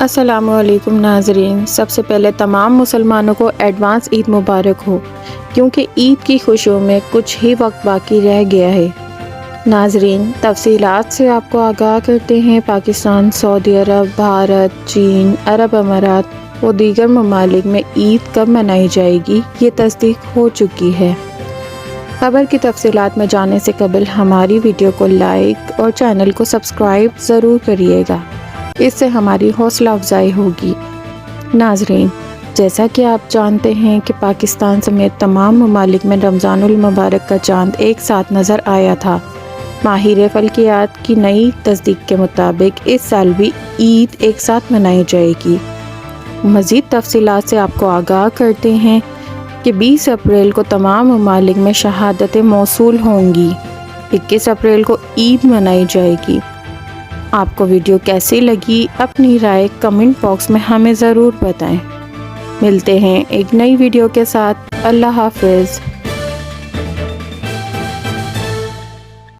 السلام علیکم ناظرین، سب سے پہلے تمام مسلمانوں کو ایڈوانس عید مبارک ہو، کیونکہ عید کی خوشیوں میں کچھ ہی وقت باقی رہ گیا ہے۔ ناظرین، تفصیلات سے آپ کو آگاہ کرتے ہیں۔ پاکستان، سعودی عرب، بھارت، چین، عرب امارات و دیگر ممالک میں عید کب منائی جائے گی، یہ تصدیق ہو چکی ہے۔ خبر کی تفصیلات میں جانے سے قبل ہماری ویڈیو کو لائک اور چینل کو سبسکرائب ضرور کریے گا، اس سے ہماری حوصلہ افزائی ہوگی۔ ناظرین، جیسا کہ آپ جانتے ہیں کہ پاکستان سمیت تمام ممالک میں رمضان المبارک کا چاند ایک ساتھ نظر آیا تھا۔ ماہر فلکیات کی نئی تصدیق کے مطابق اس سال بھی عید ایک ساتھ منائی جائے گی۔ مزید تفصیلات سے آپ کو آگاہ کرتے ہیں کہ 20 اپریل کو تمام ممالک میں شہادتیں موصول ہوں گی۔ 21 اپریل کو عید منائی جائے گی۔ آپ کو ویڈیو کیسی لگی، اپنی رائے کمنٹ باکس میں ہمیں ضرور بتائیں۔ ملتے ہیں ایک نئی ویڈیو کے ساتھ۔ اللہ حافظ۔